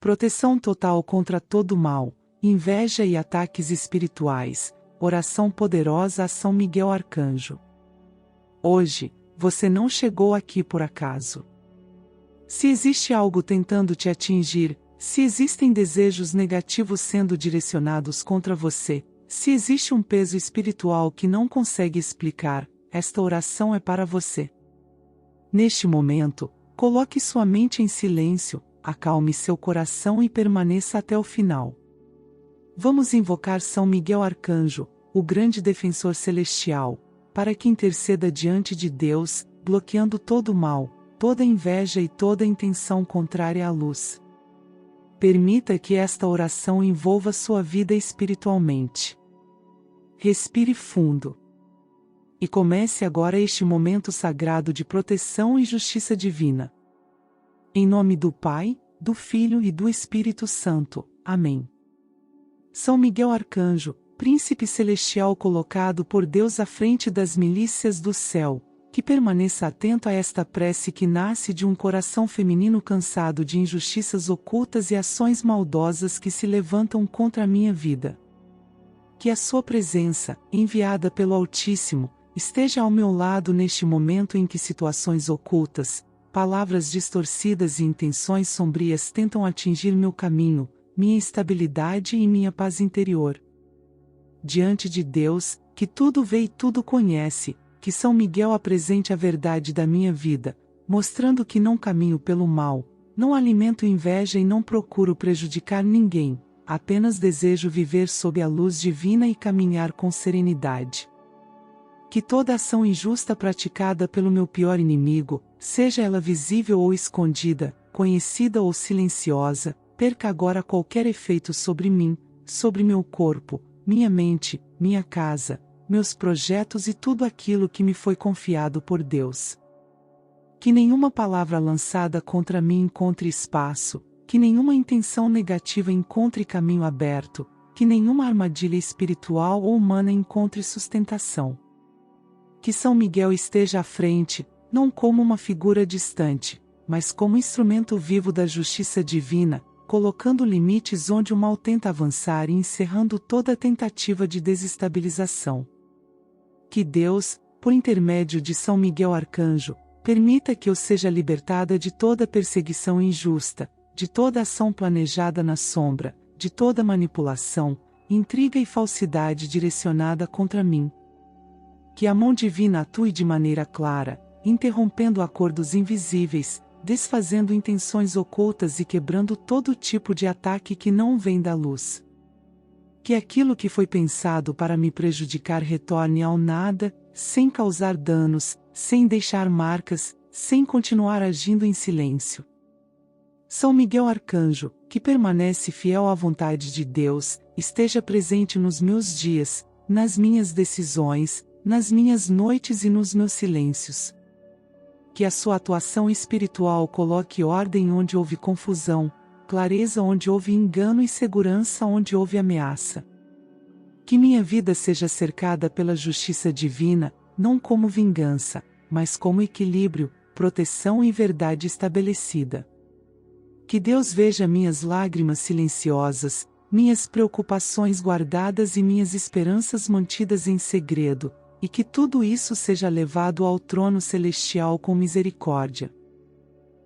proteção total contra todo mal, inveja e ataques espirituais, oração poderosa a São Miguel Arcanjo. Hoje, você não chegou aqui por acaso. Se existe algo tentando te atingir, se existem desejos negativos sendo direcionados contra você, se existe um peso espiritual que não consegue explicar, esta oração é para você. Neste momento, coloque sua mente em silêncio, acalme seu coração e permaneça até o final. Vamos invocar São Miguel Arcanjo, o grande defensor celestial, para que interceda diante de Deus, bloqueando todo o mal, toda inveja e toda intenção contrária à luz. Permita que esta oração envolva sua vida espiritualmente. Respire fundo. E comece agora este momento sagrado de proteção e justiça divina. Em nome do Pai, do Filho e do Espírito Santo. Amém. São Miguel Arcanjo, príncipe celestial colocado por Deus à frente das milícias do céu, que permaneça atento a esta prece que nasce de um coração feminino cansado de injustiças ocultas e ações maldosas que se levantam contra a minha vida. Que a sua presença, enviada pelo Altíssimo, esteja ao meu lado neste momento em que situações ocultas, palavras distorcidas e intenções sombrias tentam atingir meu caminho, minha estabilidade e minha paz interior. Diante de Deus, que tudo vê e tudo conhece, que São Miguel apresente a verdade da minha vida, mostrando que não caminho pelo mal, não alimento inveja e não procuro prejudicar ninguém, apenas desejo viver sob a luz divina e caminhar com serenidade. Que toda ação injusta praticada pelo meu pior inimigo, seja ela visível ou escondida, conhecida ou silenciosa, perca agora qualquer efeito sobre mim, sobre meu corpo, minha mente, minha casa, meus projetos e tudo aquilo que me foi confiado por Deus. Que nenhuma palavra lançada contra mim encontre espaço, que nenhuma intenção negativa encontre caminho aberto, que nenhuma armadilha espiritual ou humana encontre sustentação. Que São Miguel esteja à frente, não como uma figura distante, mas como instrumento vivo da justiça divina, colocando limites onde o mal tenta avançar e encerrando toda tentativa de desestabilização. Que Deus, por intermédio de São Miguel Arcanjo, permita que eu seja libertada de toda perseguição injusta, de toda ação planejada na sombra, de toda manipulação, intriga e falsidade direcionada contra mim. Que a mão divina atue de maneira clara, interrompendo acordos invisíveis, desfazendo intenções ocultas e quebrando todo tipo de ataque que não vem da luz. Que aquilo que foi pensado para me prejudicar retorne ao nada, sem causar danos, sem deixar marcas, sem continuar agindo em silêncio. São Miguel Arcanjo, que permanece fiel à vontade de Deus, esteja presente nos meus dias, nas minhas decisões, nas minhas noites e nos meus silêncios. Que a sua atuação espiritual coloque ordem onde houve confusão, clareza onde houve engano e segurança onde houve ameaça. Que minha vida seja cercada pela justiça divina, não como vingança, mas como equilíbrio, proteção e verdade estabelecida. Que Deus veja minhas lágrimas silenciosas, minhas preocupações guardadas e minhas esperanças mantidas em segredo, e que tudo isso seja levado ao trono celestial com misericórdia.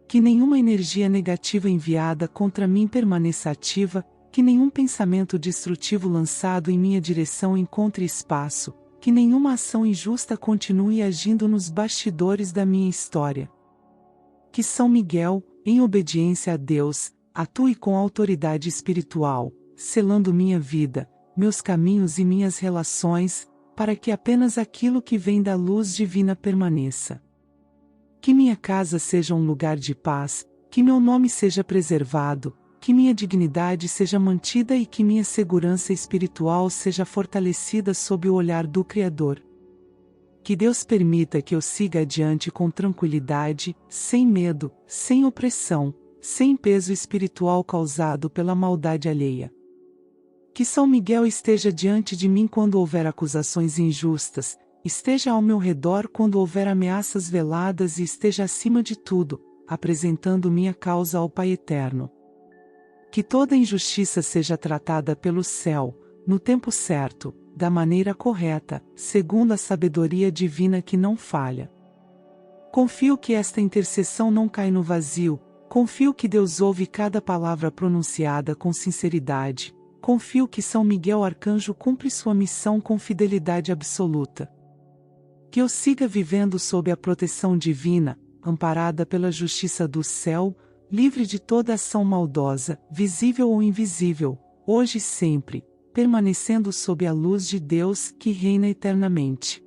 Que nenhuma energia negativa enviada contra mim permaneça ativa, que nenhum pensamento destrutivo lançado em minha direção encontre espaço, que nenhuma ação injusta continue agindo nos bastidores da minha história. Que São Miguel, em obediência a Deus, atue com autoridade espiritual, selando minha vida, meus caminhos e minhas relações, para que apenas aquilo que vem da luz divina permaneça. Que minha casa seja um lugar de paz, que meu nome seja preservado, que minha dignidade seja mantida e que minha segurança espiritual seja fortalecida sob o olhar do Criador. Que Deus permita que eu siga adiante com tranquilidade, sem medo, sem opressão, sem peso espiritual causado pela maldade alheia. Que São Miguel esteja diante de mim quando houver acusações injustas, esteja ao meu redor quando houver ameaças veladas e esteja acima de tudo, apresentando minha causa ao Pai Eterno. Que toda injustiça seja tratada pelo céu, no tempo certo, da maneira correta, segundo a sabedoria divina que não falha. Confio que esta intercessão não cai no vazio, confio que Deus ouve cada palavra pronunciada com sinceridade, confio que São Miguel Arcanjo cumpre sua missão com fidelidade absoluta. Que eu siga vivendo sob a proteção divina, amparada pela justiça do céu, livre de toda ação maldosa, visível ou invisível, hoje e sempre, permanecendo sob a luz de Deus que reina eternamente.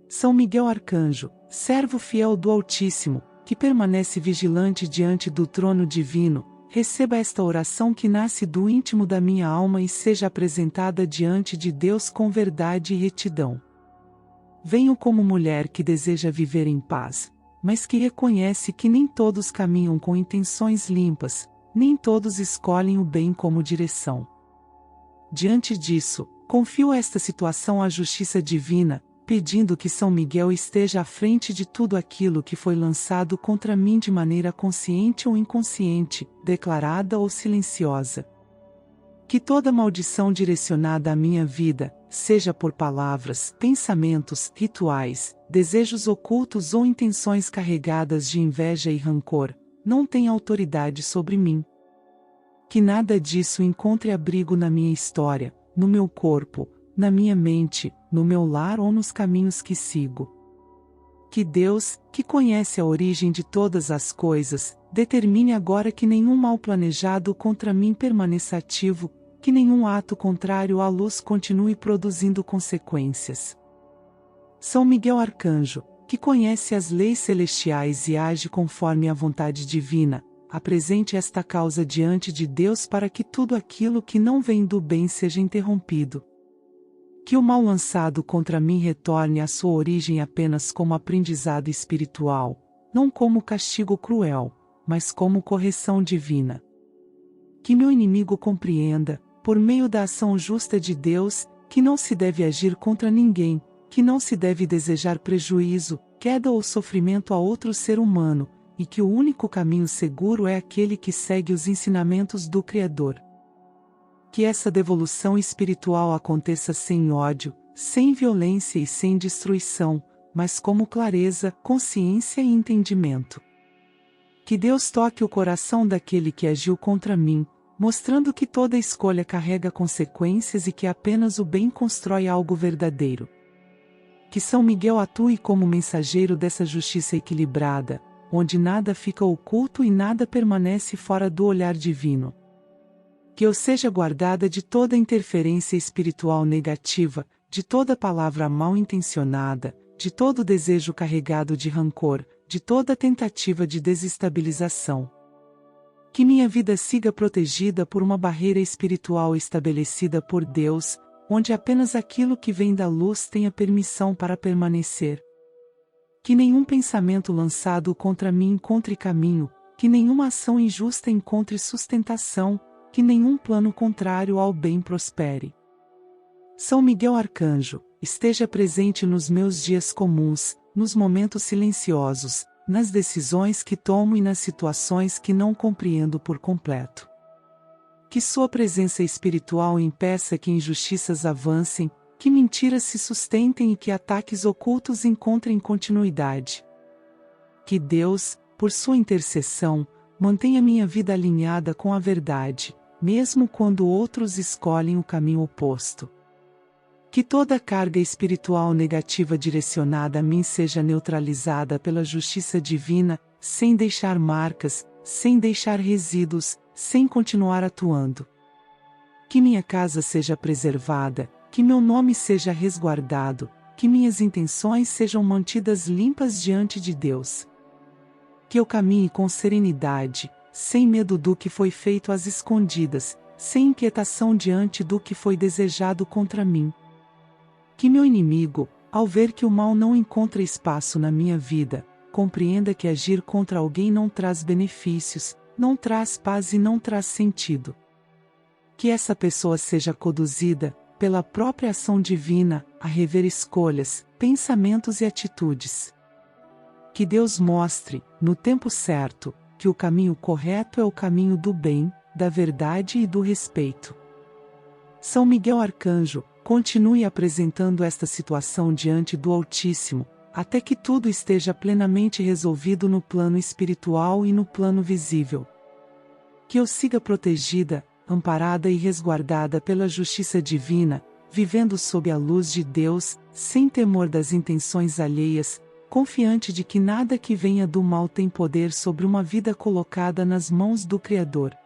São Miguel Arcanjo, servo fiel do Altíssimo, que permanece vigilante diante do trono divino, receba esta oração que nasce do íntimo da minha alma e seja apresentada diante de Deus com verdade e retidão. Venho como mulher que deseja viver em paz, mas que reconhece que nem todos caminham com intenções limpas, nem todos escolhem o bem como direção. Diante disso, confio esta situação à justiça divina, pedindo que São Miguel esteja à frente de tudo aquilo que foi lançado contra mim de maneira consciente ou inconsciente, declarada ou silenciosa. Que toda maldição direcionada à minha vida, seja por palavras, pensamentos, rituais, desejos ocultos ou intenções carregadas de inveja e rancor, não tenha autoridade sobre mim. Que nada disso encontre abrigo na minha história, no meu corpo, na minha mente, no meu lar ou nos caminhos que sigo. Que Deus, que conhece a origem de todas as coisas, determine agora que nenhum mal planejado contra mim permaneça ativo, que nenhum ato contrário à luz continue produzindo consequências. São Miguel Arcanjo, que conhece as leis celestiais e age conforme a vontade divina, apresente esta causa diante de Deus para que tudo aquilo que não vem do bem seja interrompido. Que o mal lançado contra mim retorne à sua origem apenas como aprendizado espiritual, não como castigo cruel, mas como correção divina. Que meu inimigo compreenda, por meio da ação justa de Deus, que não se deve agir contra ninguém, que não se deve desejar prejuízo, queda ou sofrimento a outro ser humano, e que o único caminho seguro é aquele que segue os ensinamentos do Criador. Que essa devolução espiritual aconteça sem ódio, sem violência e sem destruição, mas como clareza, consciência e entendimento. Que Deus toque o coração daquele que agiu contra mim, mostrando que toda escolha carrega consequências e que apenas o bem constrói algo verdadeiro. Que São Miguel atue como mensageiro dessa justiça equilibrada, onde nada fica oculto e nada permanece fora do olhar divino. Que eu seja guardada de toda interferência espiritual negativa, de toda palavra mal intencionada, de todo desejo carregado de rancor, de toda tentativa de desestabilização. Que minha vida siga protegida por uma barreira espiritual estabelecida por Deus, onde apenas aquilo que vem da luz tenha permissão para permanecer. Que nenhum pensamento lançado contra mim encontre caminho, que nenhuma ação injusta encontre sustentação, que nenhum plano contrário ao bem prospere. São Miguel Arcanjo, esteja presente nos meus dias comuns, nos momentos silenciosos, nas decisões que tomo e nas situações que não compreendo por completo. Que sua presença espiritual impeça que injustiças avancem, que mentiras se sustentem e que ataques ocultos encontrem continuidade. Que Deus, por sua intercessão, mantenha minha vida alinhada com a verdade, mesmo quando outros escolhem o caminho oposto. Que toda carga espiritual negativa direcionada a mim seja neutralizada pela justiça divina, sem deixar marcas, sem deixar resíduos, sem continuar atuando. Que minha casa seja preservada, que meu nome seja resguardado, que minhas intenções sejam mantidas limpas diante de Deus. Que eu caminhe com serenidade, sem medo do que foi feito às escondidas, sem inquietação diante do que foi desejado contra mim. Que meu inimigo, ao ver que o mal não encontra espaço na minha vida, compreenda que agir contra alguém não traz benefícios, não traz paz e não traz sentido. Que essa pessoa seja conduzida, pela própria ação divina, a rever escolhas, pensamentos e atitudes. Que Deus mostre, no tempo certo, que o caminho correto é o caminho do bem, da verdade e do respeito. São Miguel Arcanjo, continue apresentando esta situação diante do Altíssimo, até que tudo esteja plenamente resolvido no plano espiritual e no plano visível. Que eu siga protegida, amparada e resguardada pela justiça divina, vivendo sob a luz de Deus, sem temor das intenções alheias, confiante de que nada que venha do mal tem poder sobre uma vida colocada nas mãos do Criador.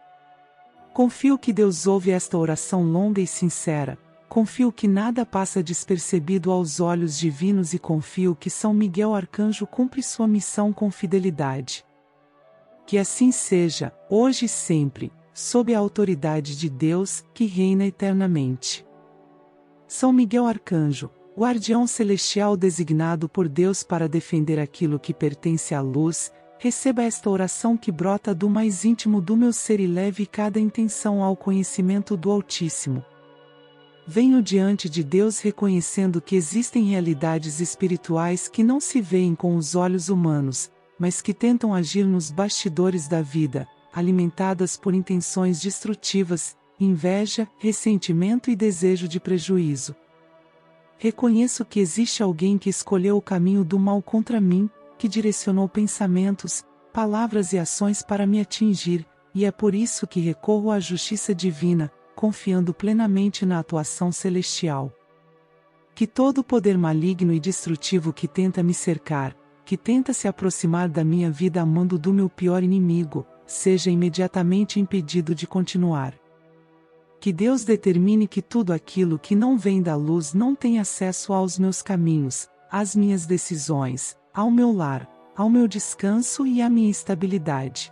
Confio que Deus ouve esta oração longa e sincera, confio que nada passa despercebido aos olhos divinos e confio que São Miguel Arcanjo cumpre sua missão com fidelidade. Que assim seja, hoje e sempre, sob a autoridade de Deus, que reina eternamente. São Miguel Arcanjo, guardião celestial designado por Deus para defender aquilo que pertence à luz, receba esta oração que brota do mais íntimo do meu ser e leve cada intenção ao conhecimento do Altíssimo. Venho diante de Deus reconhecendo que existem realidades espirituais que não se veem com os olhos humanos, mas que tentam agir nos bastidores da vida, alimentadas por intenções destrutivas, inveja, ressentimento e desejo de prejuízo. Reconheço que existe alguém que escolheu o caminho do mal contra mim, que direcionou pensamentos, palavras e ações para me atingir, e é por isso que recorro à justiça divina, confiando plenamente na atuação celestial. Que todo poder maligno e destrutivo que tenta me cercar, que tenta se aproximar da minha vida a mando do meu pior inimigo, seja imediatamente impedido de continuar. Que Deus determine que tudo aquilo que não vem da luz não tenha acesso aos meus caminhos, às minhas decisões, ao meu lar, ao meu descanso e à minha estabilidade.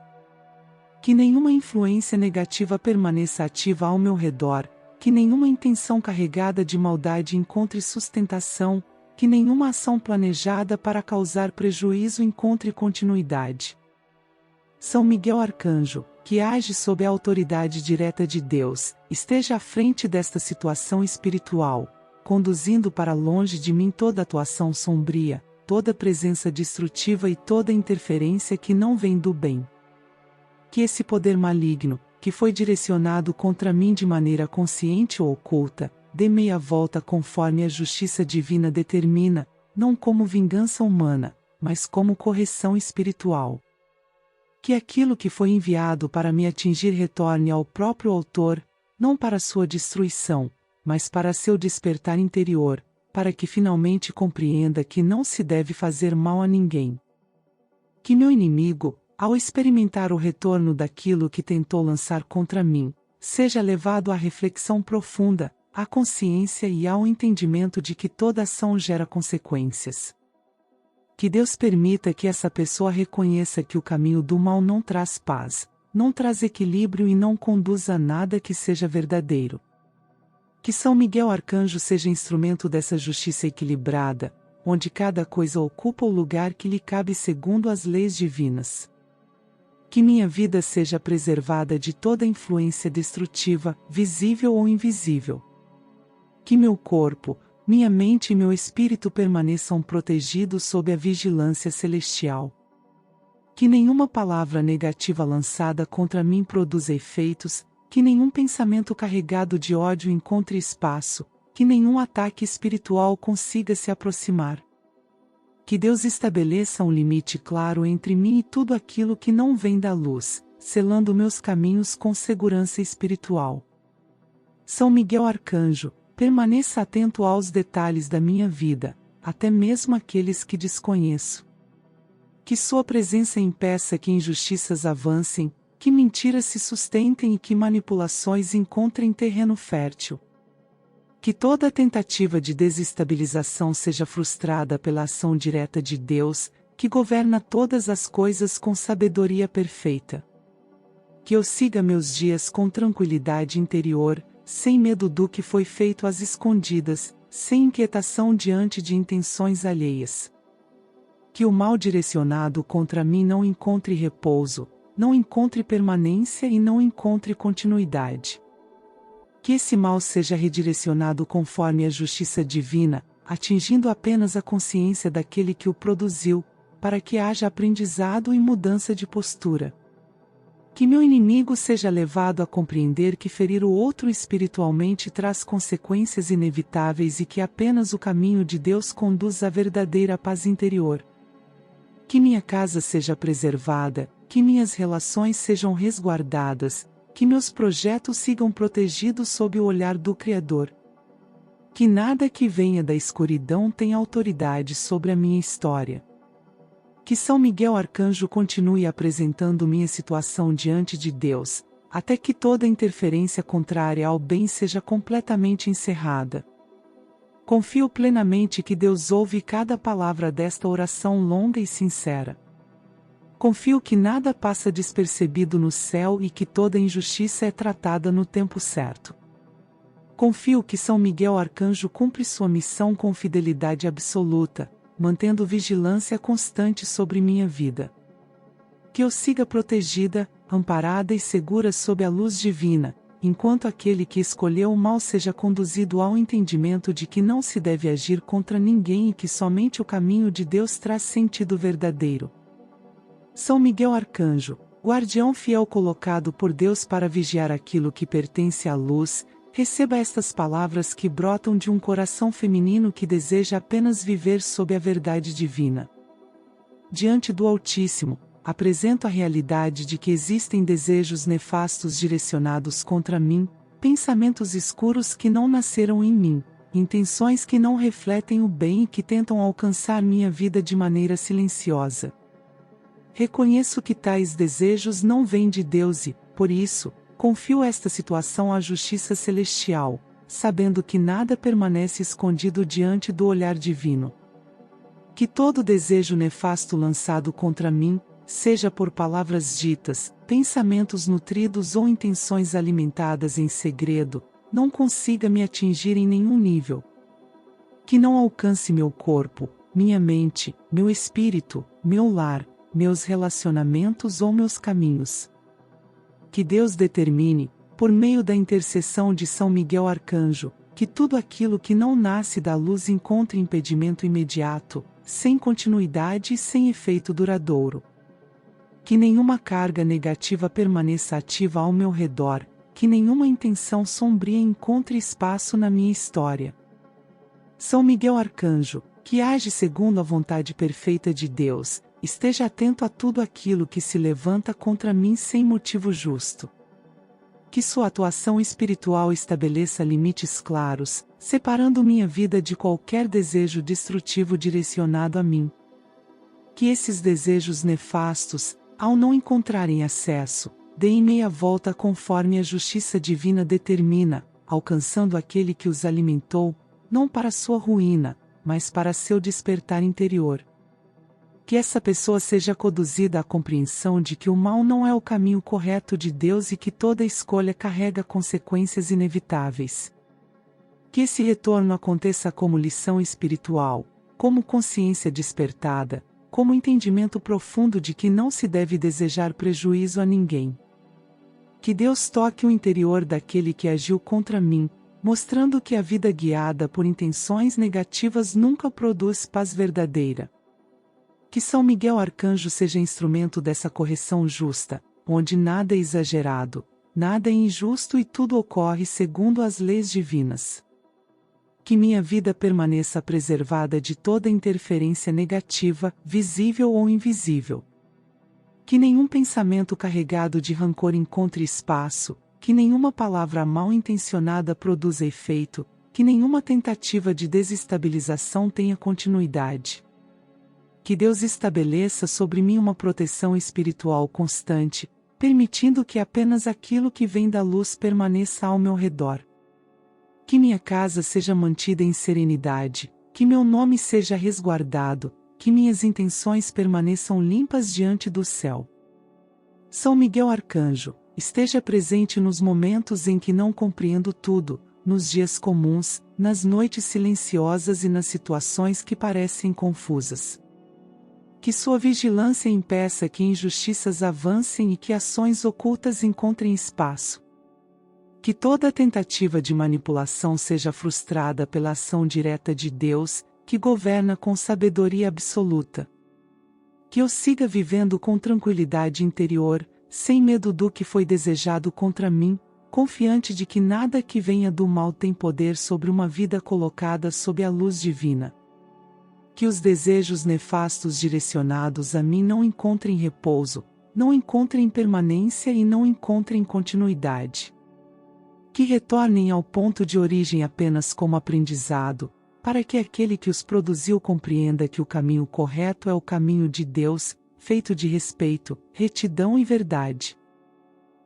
Que nenhuma influência negativa permaneça ativa ao meu redor, que nenhuma intenção carregada de maldade encontre sustentação, que nenhuma ação planejada para causar prejuízo encontre continuidade. São Miguel Arcanjo, que age sob a autoridade direta de Deus, esteja à frente desta situação espiritual, conduzindo para longe de mim toda atuação sombria, toda presença destrutiva e toda interferência que não vem do bem. Que esse poder maligno, que foi direcionado contra mim de maneira consciente ou oculta, dê meia volta conforme a justiça divina determina, não como vingança humana, mas como correção espiritual. Que aquilo que foi enviado para me atingir retorne ao próprio autor, não para sua destruição, mas para seu despertar interior, para que finalmente compreenda que não se deve fazer mal a ninguém. Que meu inimigo, ao experimentar o retorno daquilo que tentou lançar contra mim, seja levado à reflexão profunda, à consciência e ao entendimento de que toda ação gera consequências. Que Deus permita que essa pessoa reconheça que o caminho do mal não traz paz, não traz equilíbrio e não conduz a nada que seja verdadeiro. Que São Miguel Arcanjo seja instrumento dessa justiça equilibrada, onde cada coisa ocupa o lugar que lhe cabe segundo as leis divinas. Que minha vida seja preservada de toda influência destrutiva, visível ou invisível. Que meu corpo, minha mente e meu espírito permaneçam protegidos sob a vigilância celestial. Que nenhuma palavra negativa lançada contra mim produza efeitos, que nenhum pensamento carregado de ódio encontre espaço, que nenhum ataque espiritual consiga se aproximar. Que Deus estabeleça um limite claro entre mim e tudo aquilo que não vem da luz, selando meus caminhos com segurança espiritual. São Miguel Arcanjo, permaneça atento aos detalhes da minha vida, até mesmo aqueles que desconheço. Que sua presença impeça que injustiças avancem, que mentiras se sustentem e que manipulações encontrem terreno fértil. Que toda tentativa de desestabilização seja frustrada pela ação direta de Deus, que governa todas as coisas com sabedoria perfeita. Que eu siga meus dias com tranquilidade interior, sem medo do que foi feito às escondidas, sem inquietação diante de intenções alheias. Que o mal direcionado contra mim não encontre repouso, não encontre permanência e não encontre continuidade. Que esse mal seja redirecionado conforme a justiça divina, atingindo apenas a consciência daquele que o produziu, para que haja aprendizado e mudança de postura. Que meu inimigo seja levado a compreender que ferir o outro espiritualmente traz consequências inevitáveis e que apenas o caminho de Deus conduz à verdadeira paz interior. Que minha casa seja preservada, que minhas relações sejam resguardadas, que meus projetos sigam protegidos sob o olhar do Criador. Que nada que venha da escuridão tenha autoridade sobre a minha história. Que São Miguel Arcanjo continue apresentando minha situação diante de Deus, até que toda interferência contrária ao bem seja completamente encerrada. Confio plenamente que Deus ouve cada palavra desta oração longa e sincera. Confio que nada passa despercebido no céu e que toda injustiça é tratada no tempo certo. Confio que São Miguel Arcanjo cumpre sua missão com fidelidade absoluta, mantendo vigilância constante sobre minha vida. Que eu siga protegida, amparada e segura sob a luz divina, enquanto aquele que escolheu o mal seja conduzido ao entendimento de que não se deve agir contra ninguém e que somente o caminho de Deus traz sentido verdadeiro. São Miguel Arcanjo, guardião fiel colocado por Deus para vigiar aquilo que pertence à luz, receba estas palavras que brotam de um coração feminino que deseja apenas viver sob a verdade divina. Diante do Altíssimo, apresento a realidade de que existem desejos nefastos direcionados contra mim, pensamentos escuros que não nasceram em mim, intenções que não refletem o bem e que tentam alcançar minha vida de maneira silenciosa. Reconheço que tais desejos não vêm de Deus e, por isso, confio esta situação à justiça celestial, sabendo que nada permanece escondido diante do olhar divino. Que todo desejo nefasto lançado contra mim, seja por palavras ditas, pensamentos nutridos ou intenções alimentadas em segredo, não consiga me atingir em nenhum nível. Que não alcance meu corpo, minha mente, meu espírito, meu lar, meus relacionamentos ou meus caminhos. Que Deus determine, por meio da intercessão de São Miguel Arcanjo, que tudo aquilo que não nasce da luz encontre impedimento imediato, sem continuidade e sem efeito duradouro. Que nenhuma carga negativa permaneça ativa ao meu redor, que nenhuma intenção sombria encontre espaço na minha história. São Miguel Arcanjo, que age segundo a vontade perfeita de Deus, esteja atento a tudo aquilo que se levanta contra mim sem motivo justo. Que sua atuação espiritual estabeleça limites claros, separando minha vida de qualquer desejo destrutivo direcionado a mim. Que esses desejos nefastos, ao não encontrarem acesso, deem meia volta conforme a justiça divina determina, alcançando aquele que os alimentou, não para sua ruína, mas para seu despertar interior. Que essa pessoa seja conduzida à compreensão de que o mal não é o caminho correto de Deus e que toda escolha carrega consequências inevitáveis. Que esse retorno aconteça como lição espiritual, como consciência despertada, como entendimento profundo de que não se deve desejar prejuízo a ninguém. Que Deus toque o interior daquele que agiu contra mim, mostrando que a vida guiada por intenções negativas nunca produz paz verdadeira. Que São Miguel Arcanjo seja instrumento dessa correção justa, onde nada é exagerado, nada é injusto e tudo ocorre segundo as leis divinas. Que minha vida permaneça preservada de toda interferência negativa, visível ou invisível. Que nenhum pensamento carregado de rancor encontre espaço, que nenhuma palavra mal intencionada produza efeito, que nenhuma tentativa de desestabilização tenha continuidade. Que Deus estabeleça sobre mim uma proteção espiritual constante, permitindo que apenas aquilo que vem da luz permaneça ao meu redor. Que minha casa seja mantida em serenidade, que meu nome seja resguardado, que minhas intenções permaneçam limpas diante do céu. São Miguel Arcanjo, esteja presente nos momentos em que não compreendo tudo, nos dias comuns, nas noites silenciosas e nas situações que parecem confusas. Que sua vigilância impeça que injustiças avancem e que ações ocultas encontrem espaço. Que toda tentativa de manipulação seja frustrada pela ação direta de Deus, que governa com sabedoria absoluta. Que eu siga vivendo com tranquilidade interior, sem medo do que foi desejado contra mim, confiante de que nada que venha do mal tem poder sobre uma vida colocada sob a luz divina. Que os desejos nefastos direcionados a mim não encontrem repouso, não encontrem permanência e não encontrem continuidade. Que retornem ao ponto de origem apenas como aprendizado, para que aquele que os produziu compreenda que o caminho correto é o caminho de Deus, feito de respeito, retidão e verdade.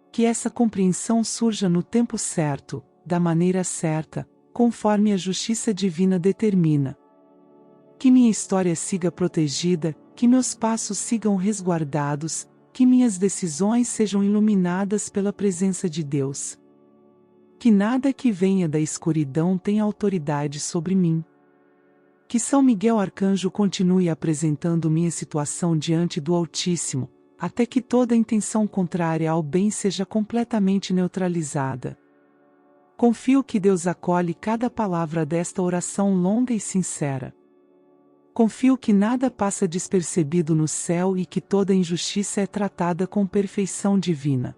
Que essa compreensão surja no tempo certo, da maneira certa, conforme a justiça divina determina. Que minha história siga protegida, que meus passos sigam resguardados, que minhas decisões sejam iluminadas pela presença de Deus. Que nada que venha da escuridão tenha autoridade sobre mim. Que São Miguel Arcanjo continue apresentando minha situação diante do Altíssimo, até que toda intenção contrária ao bem seja completamente neutralizada. Confio que Deus acolhe cada palavra desta oração longa e sincera. Confio que nada passa despercebido no céu e que toda injustiça é tratada com perfeição divina.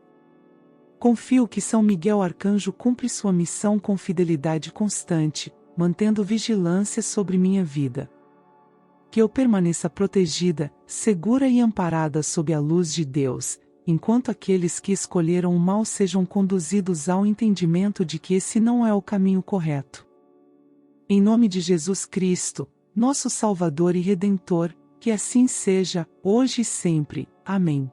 Confio que São Miguel Arcanjo cumpre sua missão com fidelidade constante, mantendo vigilância sobre minha vida. Que eu permaneça protegida, segura e amparada sob a luz de Deus, enquanto aqueles que escolheram o mal sejam conduzidos ao entendimento de que esse não é o caminho correto. Em nome de Jesus Cristo, nosso Salvador e Redentor, que assim seja, hoje e sempre. Amém.